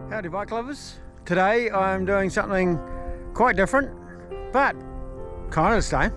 Howdy bike lovers. Today I'm doing something quite different, but kind of the same.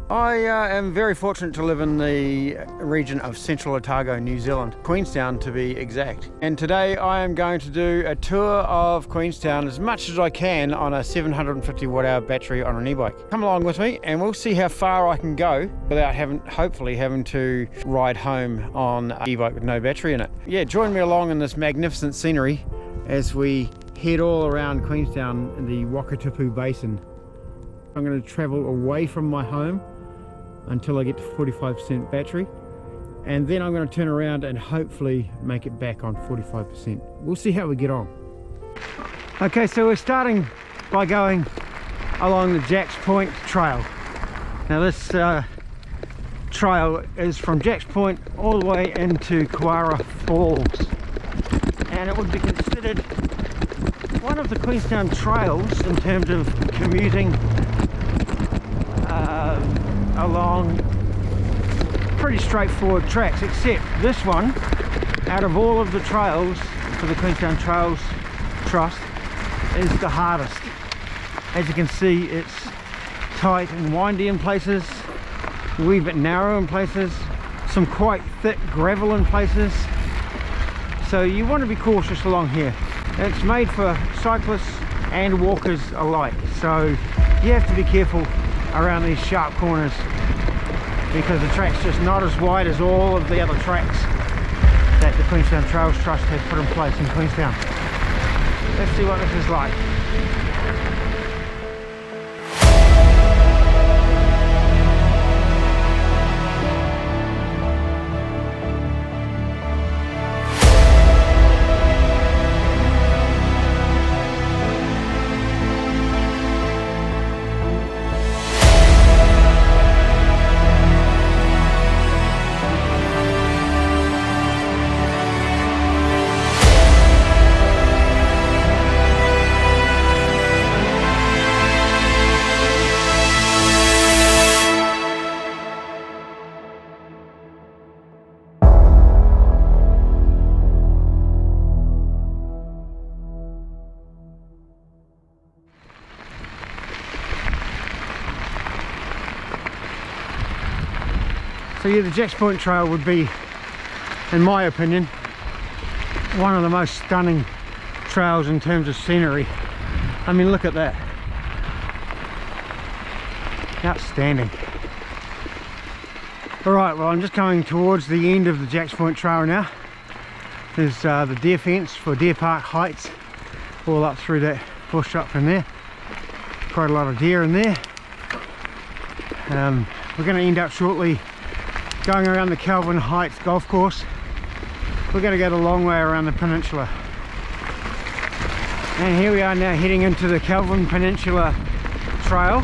I am very fortunate to live in the region of Central Otago, New Zealand, Queenstown to be exact. And today I am going to do a tour of Queenstown as much as I can on a 750 watt-hour battery on an e-bike. Come along with me and we'll see how far I can go without hopefully having to ride home on an e-bike with no battery in it. Yeah, join me along in this magnificent scenery as we head all around Queenstown in the Wakatipu Basin. I'm going to travel away from my home until I get to 45% battery, and then I'm going to turn around and hopefully make it back on 45%. We'll see how we get on. Okay, so we're starting by going along the Jacks Point Trail. Now this trail is from Jacks Point all the way into Koara Falls, and it would be considered one of the Queenstown trails in terms of commuting along pretty straightforward tracks, except this one, out of all of the trails for the Queenstown Trails Trust, is the hardest. As you can see, it's tight and windy in places, a wee bit narrow in places, some quite thick gravel in places, so you want to be cautious along here. It's made for cyclists and walkers alike, so you have to be careful around these sharp corners because the track's just not as wide as all of the other tracks that the Queenstown Trails Trust has put in place in Queenstown. Let's see what this is like. So yeah, the Jacks Point Trail would be, in my opinion, one of the most stunning trails in terms of scenery. I mean, look at that. Outstanding. Alright, well I'm just coming towards the end of the Jacks Point Trail now. There's the deer fence for Deer Park Heights, all up through that bush up from there. Quite a lot of deer in there. We're going to end up shortly going around the Kelvin Heights golf course. We're going to go the long way around the peninsula. And here we are now heading into the Kelvin Peninsula Trail.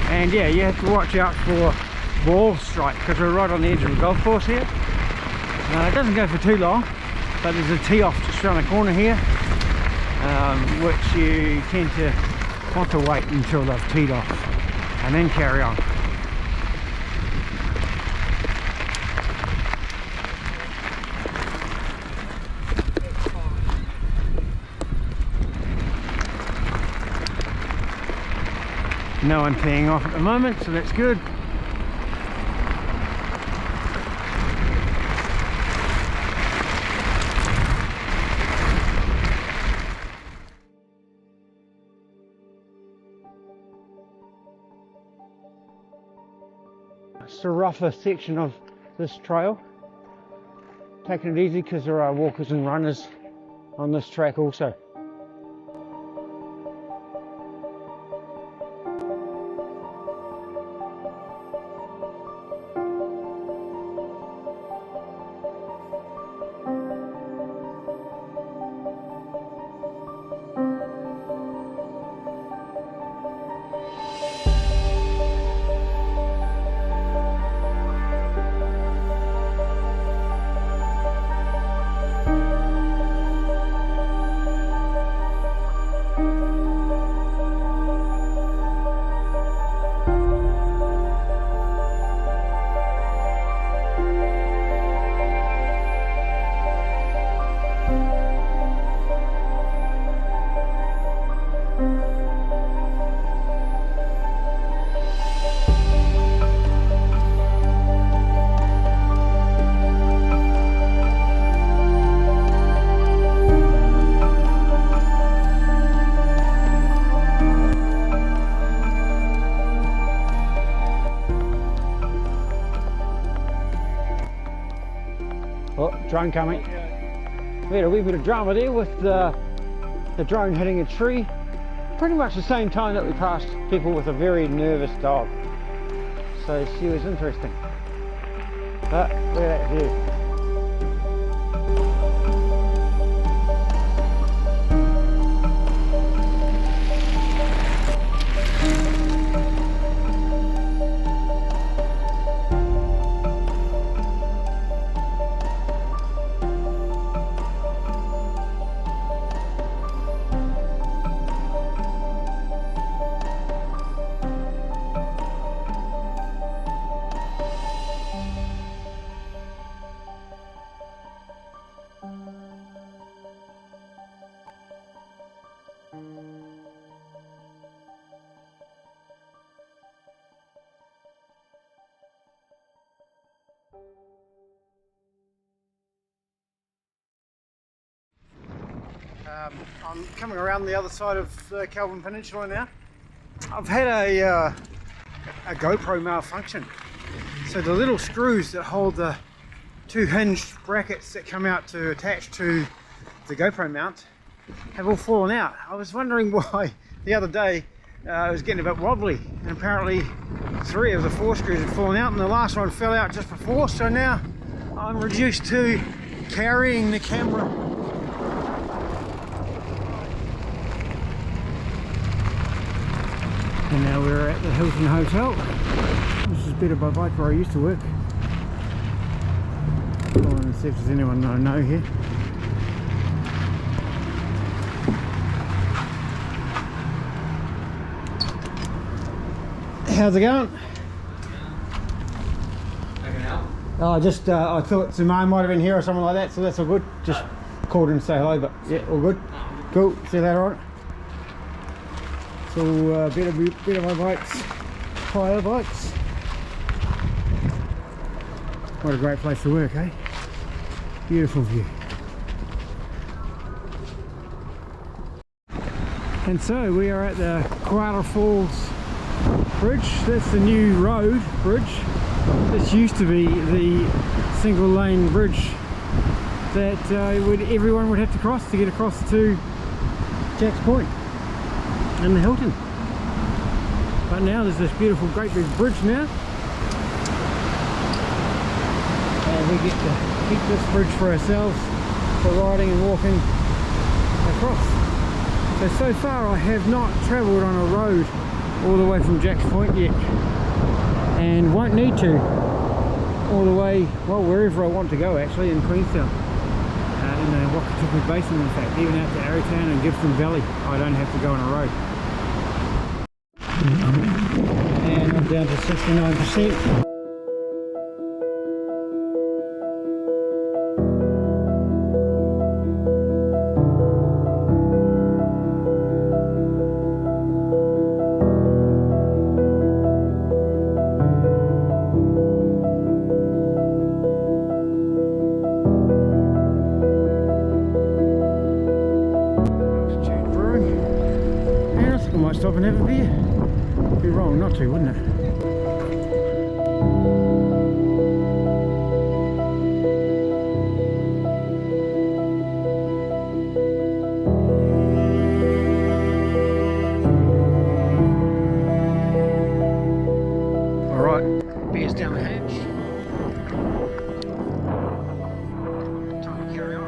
And yeah, you have to watch out for ball strike because we're right on the edge of the golf course here. It doesn't go for too long, but there's a tee off just around the corner here, which you tend to want to wait until they've teed off and then carry on. No one teeing off at the moment, so that's good. It's a rougher section of this trail. Taking it easy because there are walkers and runners on this track also. Oh, drone coming. We had a wee bit of drama there with the drone hitting a tree. Pretty much the same time that we passed people with a very nervous dog. So she was interesting. But look at that view. I'm coming around the other side of the Kelvin Peninsula now. I've had a GoPro malfunction. So the little screws that hold the two hinged brackets that come out to attach to the GoPro mount have all fallen out. I was wondering why the other day it was getting a bit wobbly, and apparently 3 of the 4 screws had fallen out and the last one fell out just before, so now I'm reduced to carrying the camera. And now we're at the Hilton Hotel. This is better by bike where I used to work. Go on and see if there's anyone that I know here. How's it going? Oh, I thought Simone might have been here or something like that, so that's all good. Just called in to say hello, but yeah, all good. Cool, see you later on. So better my bikes, higher bikes. What a great place to work, eh? Beautiful view. And so we are at the Koala Falls Bridge. That's the new road bridge. This used to be the single lane bridge that everyone would have to cross to get across to Jack's Point and the Hilton. But now there's this beautiful great big bridge now, and we get to keep this bridge for ourselves for riding and walking across. So far I have not travelled on a road all the way from Jack's Point yet, and won't need to all the way, well, wherever I want to go actually in Queenstown, in the Wakatipu Basin in fact, even out to Arrowtown and Gibson Valley I don't have to go on a road. And I'm down to 69%. I might stop and have a beer. Be wrong not to, wouldn't it? Alright, beer's down the hatch. Time to carry on.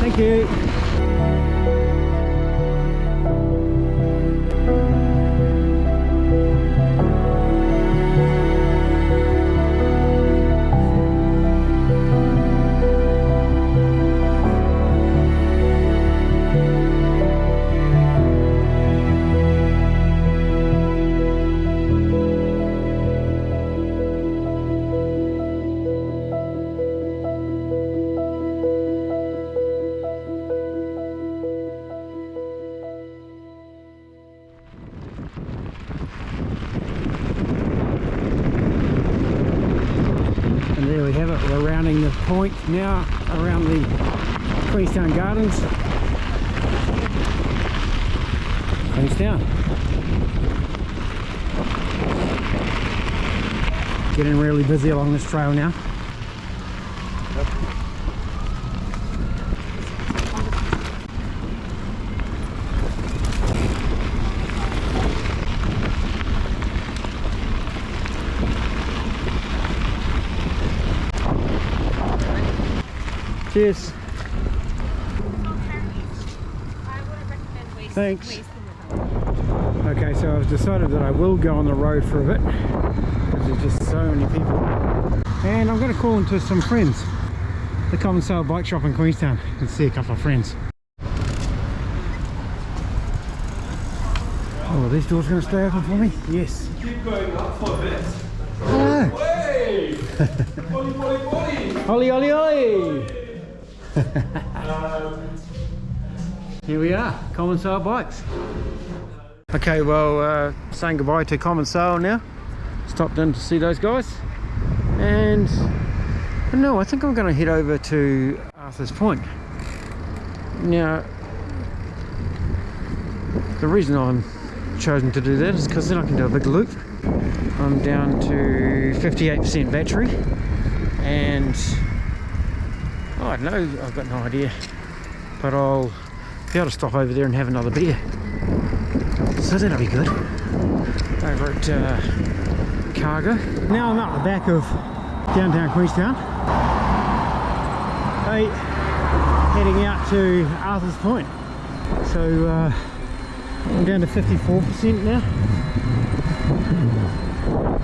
Thank you. And there we have it, we're rounding the point now around the Queenstown Gardens. Queenstown. Getting really busy along this trail now. Cheers. Thanks. Okay, so I've decided that I will go on the road for a bit because there's just so many people. And I'm going to call into some friends. The Common Sale bike shop in Queenstown and see a couple of friends. Oh, are these doors going to stay open for me? Yes. Keep going up for this. Hello. Hey! Ollie, Ollie, Ollie! Ollie, Ollie, Ollie! Here we are, Common Sale Bikes. Okay, well, saying goodbye to Common Sale now. Stopped in to see those guys. And no, I think I'm going to head over to Arthur's Point. Now, the reason I'm chosen to do that is because then I can do a big loop. I'm down to 58% battery and oh, I don't know, I've got no idea, but I'll be able to stop over there and have another beer, so that'll be good. Over at Cargo. Now I'm up the back of downtown Queenstown, heading out to Arthur's Point. So I'm down to 54% now.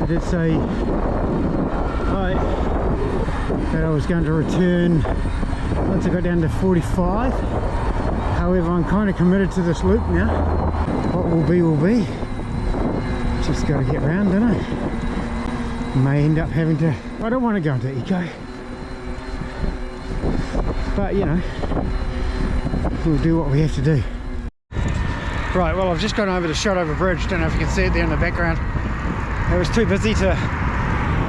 I did say that I was going to return once I got down to 45. However, I'm kind of committed to this loop now. What will be will be. Just got to get round, don't I? May end up having to... I don't want to go into eco, but you know, we'll do what we have to do. Right, well, I've just gone over the Shotover Bridge. Don't know if you can see it there in the background. I was too busy to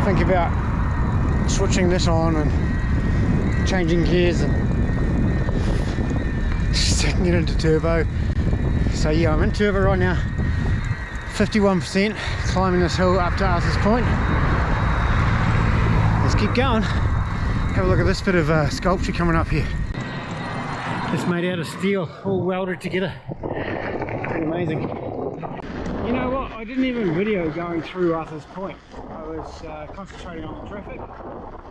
think about switching this on and changing gears and setting it into turbo. So yeah, I'm in turbo right now, 51%, climbing this hill up to Arthur's Point. Let's keep going. Have a look at this bit of sculpture coming up here. It's made out of steel, all welded together. Pretty amazing. You know what, I didn't even video going through Arthur's Point. I was concentrating on the traffic.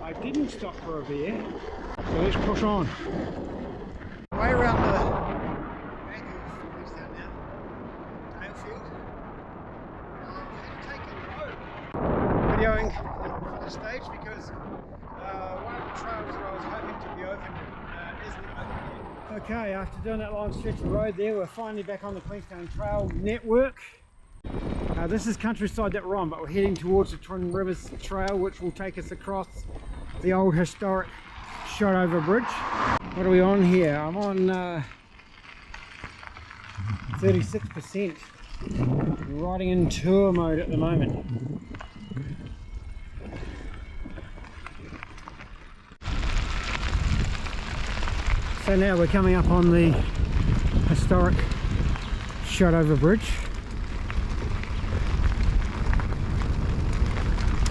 I didn't stop for a beer, so let's push on. Way around the back of Queenstown now, Dalefield. I'm taking the road. Videoing for the stage because one of the trails that I was hoping to be open isn't open yet. Okay, after doing that long stretch of road there, we're finally back on the Queenstown Trail network. This is countryside that we're on, but we're heading towards the Twin Rivers Trail, which will take us across the old historic Shotover Bridge. What are we on here? I'm on 36%. I'm riding in tour mode at the moment. So now we're coming up on the historic Shotover Bridge,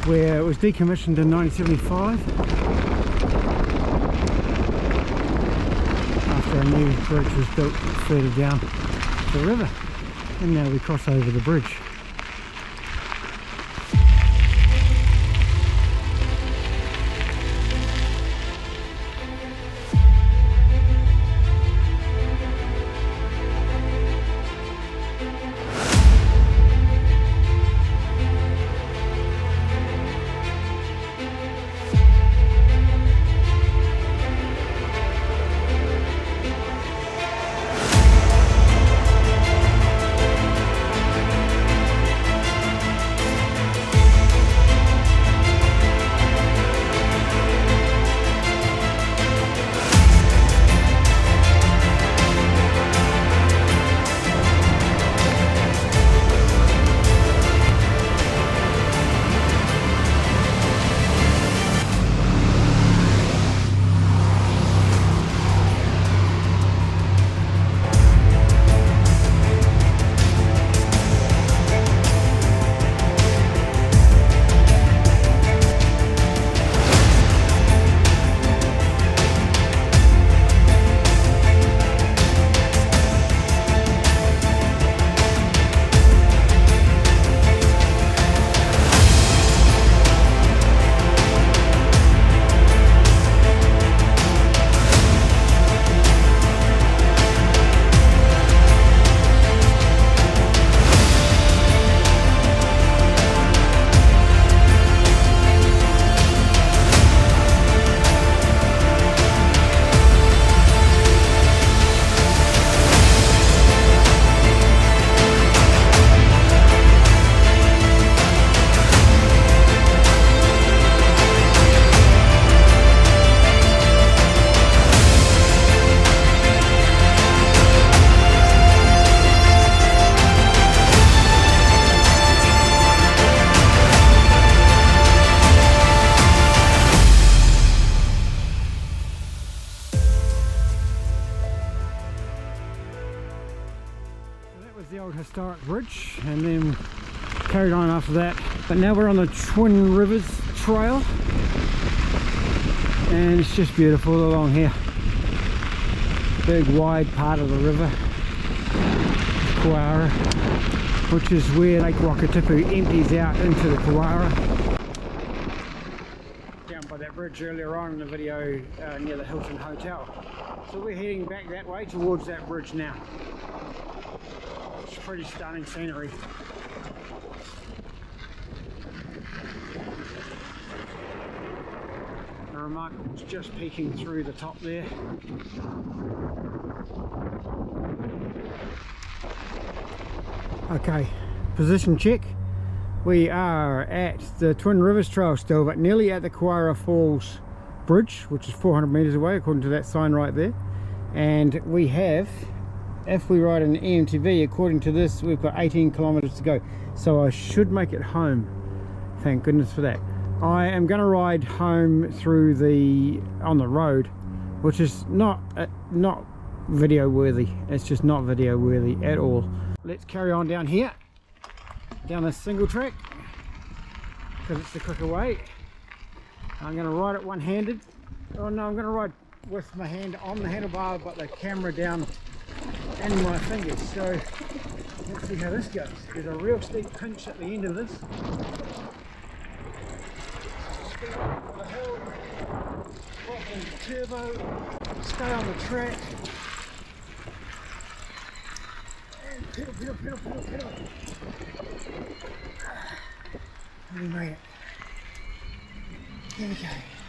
where it was decommissioned in 1975 after a new bridge was built further down the river, and now we cross over the bridge. the old historic bridge, and then carried on after that. But now we're on the Twin Rivers Trail, and it's just beautiful along here. Big wide part of the river, Kawara, which is where Lake Wakatipu empties out into the Kawara. Down by that bridge earlier on in the video near the Hilton Hotel. So we're heading back that way towards that bridge now. It's pretty stunning scenery. The Remarkable's just peeking through the top there. Okay, position check. We are at the Twin Rivers Trail still, but nearly at the Kawara Falls Bridge, which is 400 meters away according to that sign right there. And we have, if we ride an EMTV, according to this, we've got 18 kilometers to go. So I should make it home. Thank goodness for that. I am going to ride home through on the road, which is not video worthy. It's just not video worthy at all. Let's carry on down here, down this single track, because it's the quicker way. I'm going to ride it one-handed. Oh no, I'm going to ride with my hand on the handlebar, but the camera down and my fingers. So let's see how this goes. There's a real steep pinch at the end of this. Speed up the hill, drop into turbo, stay on the track. Pedal, pedal, pedal, pedal, pedal. We made it. There we go.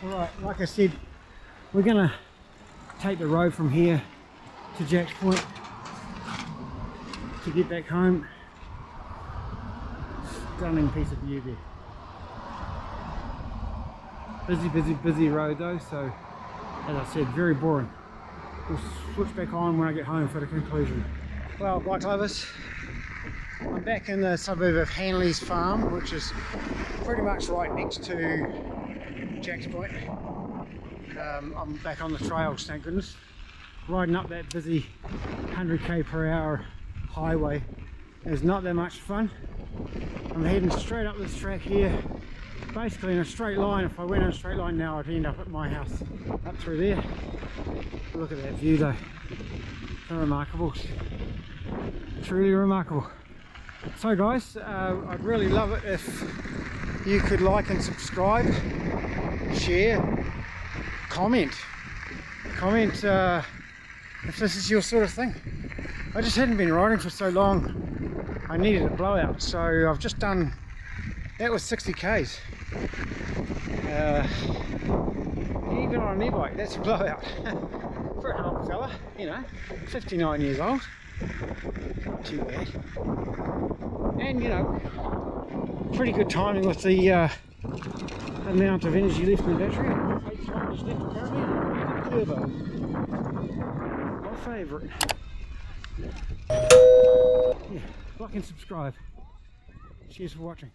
Alright, like I said, we're going to take the road from here to Jack's Point to get back home. Stunning piece of view there. Busy road though, so as I said, very boring. We'll switch back on when I get home for the conclusion. Well, bike lovers, I'm back in the suburb of Hanley's Farm, which is pretty much right next to Jack's Point. I'm back on the trails, thank goodness. Riding up that busy 100k per hour highway is not that much fun. I'm heading straight up this track here, basically in a straight line. If I went in a straight line now, I'd end up at my house, up through there. Look at that view though, so remarkable. Truly remarkable. So guys, I'd really love it if you could like and subscribe, share, comment if this is your sort of thing. I just hadn't been riding for so long, I needed a blowout, so I've just done, that was 60 k's. Even on an e-bike, that's a blowout. For an old fella, you know, 59 years old. Not too bad. And you know, pretty good timing with the amount of energy left in the battery. 8 kilometers left apparently, and turbo. My favourite. Yeah, like and subscribe. Cheers for watching.